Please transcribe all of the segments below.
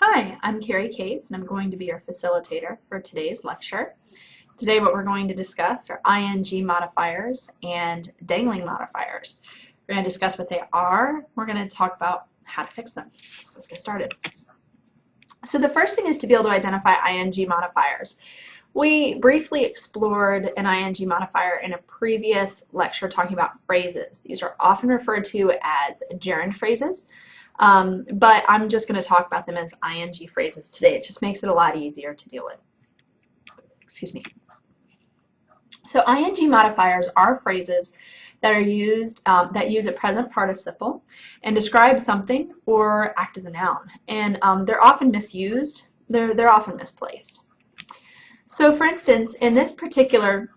Hi, I'm Carrie Case, and I'm going to be your facilitator for today's lecture. Today what we're going to discuss are ing modifiers and dangling modifiers. We're going to discuss what they are. We're going to talk about how to fix them. So let's get started. So the first thing is to be able to identify ing modifiers. We briefly explored an ing modifier in a previous lecture talking about phrases. These are often referred to as gerund phrases. But I'm just going to talk about them as ing phrases today. It just makes it a lot easier to deal with. Excuse me. So ing modifiers are phrases that are used that use a present participle and describe something or act as a noun. And they're often misused. They're often misplaced. So for instance, in this particular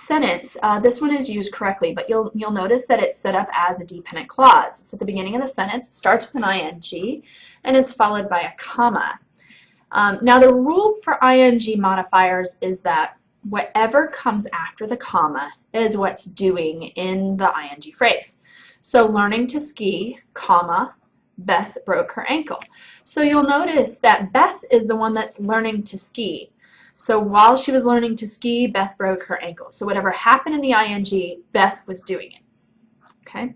sentence, this one is used correctly, but you'll notice that it's set up as a dependent clause. It's at the beginning of the sentence, it starts with an ing, and it's followed by a comma. Now the rule for ing modifiers is that whatever comes after the comma is what's doing in the ing phrase. So learning to ski, comma, Beth broke her ankle. So you'll notice that Beth is the one that's learning to ski. So while she was learning to ski, Beth broke her ankle. So whatever happened in the ing, Beth was doing it. Okay.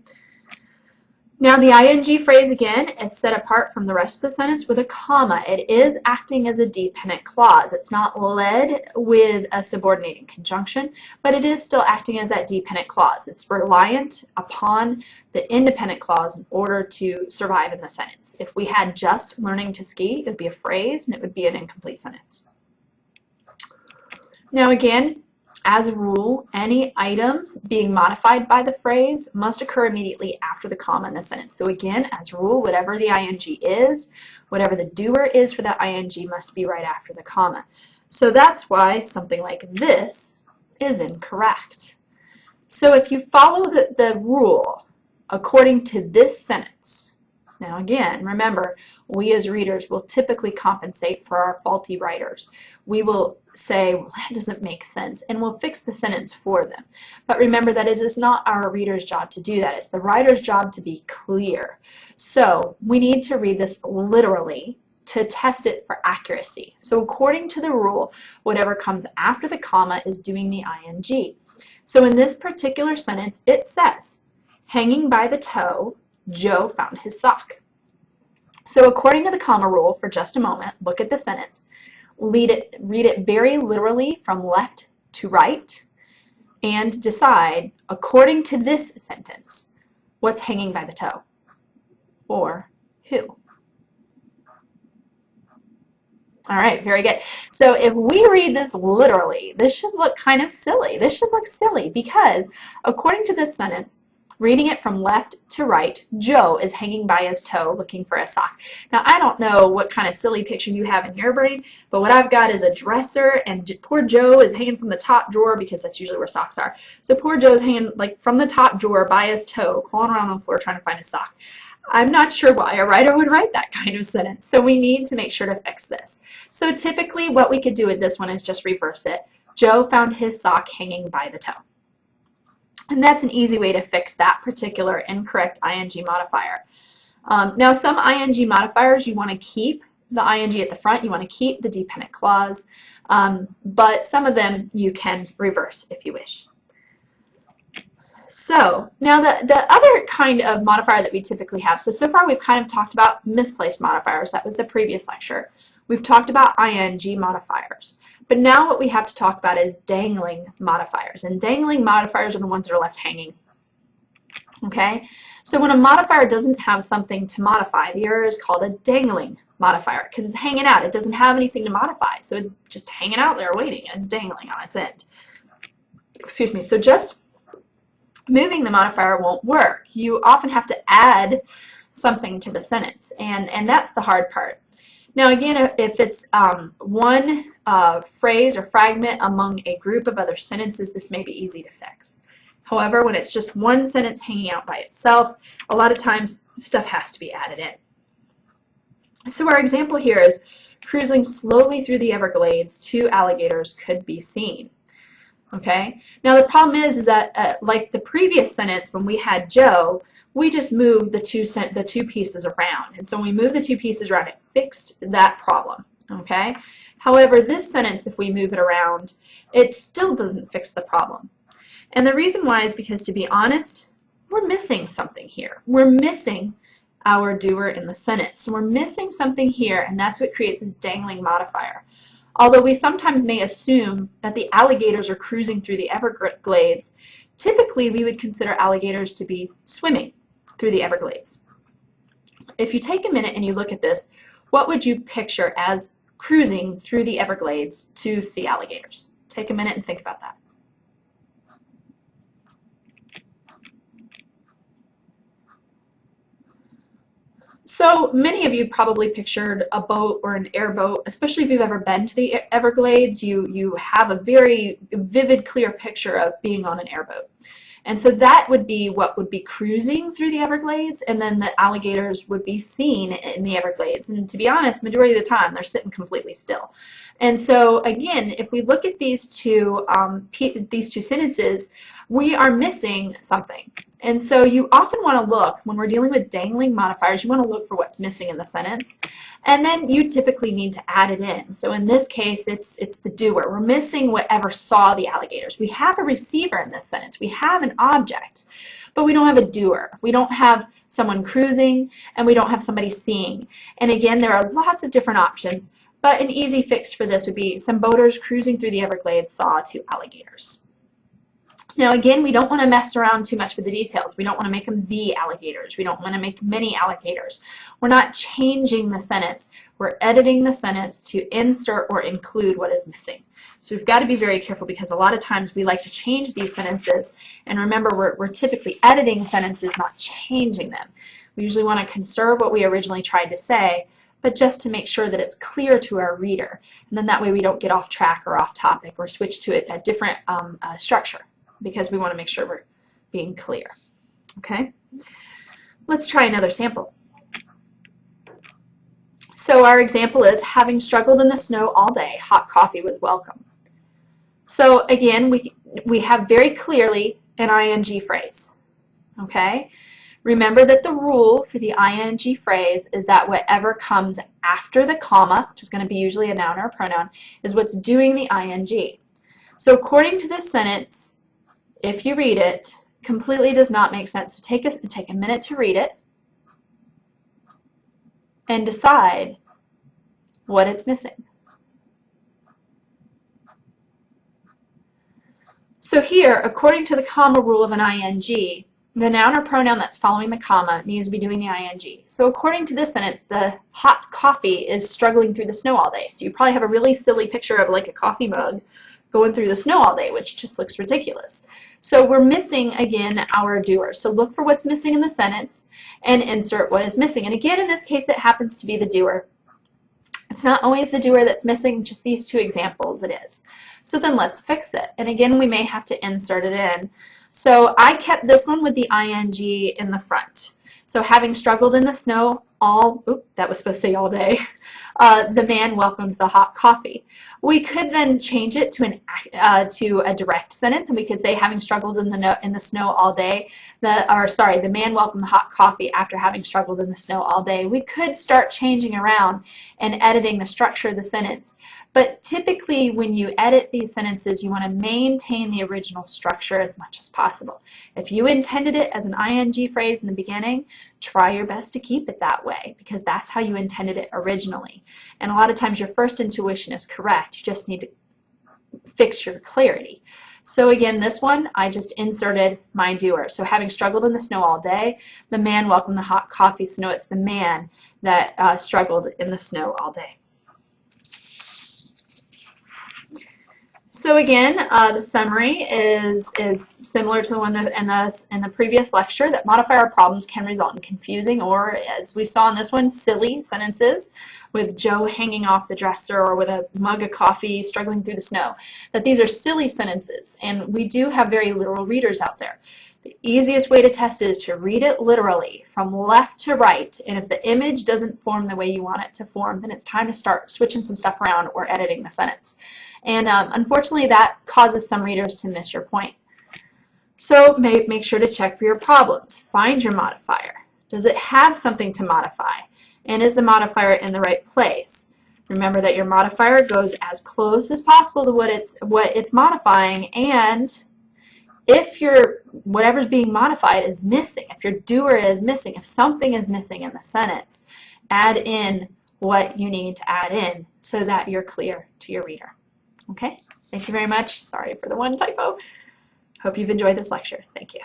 Now the ing phrase again is set apart from the rest of the sentence with a comma. It is acting as a dependent clause. It's not led with a subordinating conjunction, but it is still acting as that dependent clause. It's reliant upon the independent clause in order to survive in the sentence. If we had just learning to ski, it would be a phrase and it would be an incomplete sentence. Now again, as a rule, any items being modified by the phrase must occur immediately after the comma in the sentence. So again, as a rule, whatever the ing is, whatever the doer is for that ing must be right after the comma. So that's why something like this is incorrect. So if you follow the rule according to this sentence, now again, remember, we as readers will typically compensate for our faulty writers. We will say, well, that doesn't make sense, and we'll fix the sentence for them. But remember that it is not our reader's job to do that. It's the writer's job to be clear. So we need to read this literally to test it for accuracy. So according to the rule, whatever comes after the comma is doing the ing. So in this particular sentence, it says, hanging by the toe, Joe found his sock. So according to the comma rule, for just a moment, look at the sentence, read it very literally from left to right, and decide, according to this sentence, what's hanging by the toe, or who. All right, very good. So if we read this literally, this should look kind of silly. This should look silly because according to this sentence, reading it from left to right, Joe is hanging by his toe looking for a sock. Now, I don't know what kind of silly picture you have in your brain, but what I've got is a dresser, and poor Joe is hanging from the top drawer because that's usually where socks are. So poor Joe is hanging like from the top drawer by his toe, crawling around on the floor trying to find a sock. I'm not sure why a writer would write that kind of sentence, so we need to make sure to fix this. So typically what we could do with this one is just reverse it. Joe found his sock hanging by the toe. And that's an easy way to fix that particular incorrect ing modifier. Now some ing modifiers, you want to keep the ing at the front, you want to keep the dependent clause, but some of them you can reverse if you wish. So now the other kind of modifier that we typically have, so far we've kind of talked about misplaced modifiers. That was the previous lecture. We've talked about ing modifiers. But now what we have to talk about is dangling modifiers. And dangling modifiers are the ones that are left hanging. Okay? So when a modifier doesn't have something to modify, the error is called a dangling modifier because it's hanging out. It doesn't have anything to modify. So it's just hanging out there waiting. It's dangling on its end. Excuse me. So just moving the modifier won't work. You often have to add something to the sentence. And that's the hard part. Now again, if it's one phrase or fragment among a group of other sentences, this may be easy to fix. However, when it's just one sentence hanging out by itself, a lot of times stuff has to be added in. So our example here is cruising slowly through the Everglades, 2 alligators could be seen. Okay. Now the problem is that like the previous sentence when we had Joe, we just moved the two pieces around. And so when we moved the two pieces around, it fixed that problem. Okay? However, this sentence, if we move it around, it still doesn't fix the problem. And the reason why is because, to be honest, we're missing something here. We're missing our doer in the sentence. So we're missing something here, and that's what creates this dangling modifier. Although we sometimes may assume that the alligators are cruising through the Everglades, typically we would consider alligators to be swimming through the Everglades. If you take a minute and you look at this, what would you picture as cruising through the Everglades to see alligators? Take a minute and think about that. So many of you probably pictured a boat or an airboat, especially if you've ever been to the Everglades. You have a very vivid, clear picture of being on an airboat. And so that would be what would be cruising through the Everglades, and then the alligators would be seen in the Everglades. And to be honest, majority of the time they're sitting completely still. And so again, if we look at these two sentences, we are missing something. And so you often want to look, when we're dealing with dangling modifiers, you want to look for what's missing in the sentence. And then you typically need to add it in. So in this case, it's the doer. We're missing whatever saw the alligators. We have a receiver in this sentence. We have an object, but we don't have a doer. We don't have someone cruising, and we don't have somebody seeing. And again, there are lots of different options, but an easy fix for this would be some boaters cruising through the Everglades saw two alligators. Now again, we don't want to mess around too much with the details. We don't want to make them the alligators. We don't want to make many alligators. We're not changing the sentence. We're editing the sentence to insert or include what is missing. So we've got to be very careful, because a lot of times we like to change these sentences, and remember, we're typically editing sentences, not changing them. We usually want to conserve what we originally tried to say, but just to make sure that it's clear to our reader. And then that way we don't get off track or off topic or switch to a different structure, because we want to make sure we're being clear. Okay? Let's try another sample. So our example is, having struggled in the snow all day, hot coffee with welcome. So again, we have very clearly an ing phrase. Okay? Remember that the rule for the ing phrase is that whatever comes after the comma, which is going to be usually a noun or a pronoun, is what's doing the ing. So according to this sentence, if you read it, completely does not make sense. So take a minute to read it and decide what it's missing. So here, according to the comma rule of an ing, the noun or pronoun that's following the comma needs to be doing the ing. So according to this sentence, the hot coffee is struggling through the snow all day. So you probably have a really silly picture of like a coffee mug going through the snow all day, which just looks ridiculous. So we're missing, again, our doer. So look for what's missing in the sentence and insert what is missing. And again, in this case, it happens to be the doer. It's not always the doer that's missing, just these two examples it is. So then let's fix it. And again, we may have to insert it in. So I kept this one with the ing in the front. So having struggled in the snow that was supposed to say all day, the man welcomed the hot coffee. We could then change it to a direct sentence, and we could say, having struggled in the snow all day, the man welcomed the hot coffee after having struggled in the snow all day. We could start changing around and editing the structure of the sentence. But typically, when you edit these sentences, you want to maintain the original structure as much as possible. If you intended it as an ing phrase in the beginning, try your best to keep it that way, because that's how you intended it originally. And a lot of times your first intuition is correct. You just need to fix your clarity. So again, this one, I just inserted my doer. So having struggled in the snow all day, the man welcomed the hot coffee. So no, it's the man that struggled in the snow all day. So again, the summary is similar to the one in the previous lecture, that modifier problems can result in confusing, or as we saw in this one, silly sentences, with Joe hanging off the dresser or with a mug of coffee struggling through the snow. That these are silly sentences, and we do have very literal readers out there. The easiest way to test it is to read it literally from left to right, and if the image doesn't form the way you want it to form, then it's time to start switching some stuff around or editing the sentence. And unfortunately, that causes some readers to miss your point. So make sure to check for your problems. Find your modifier. Does it have something to modify? And is the modifier in the right place? Remember that your modifier goes as close as possible to what it's modifying, and if whatever's being modified is missing, if your doer is missing, if something is missing in the sentence, add in what you need to add in so that you're clear to your reader. Okay? Thank you very much. Sorry for the one typo. Hope you've enjoyed this lecture. Thank you.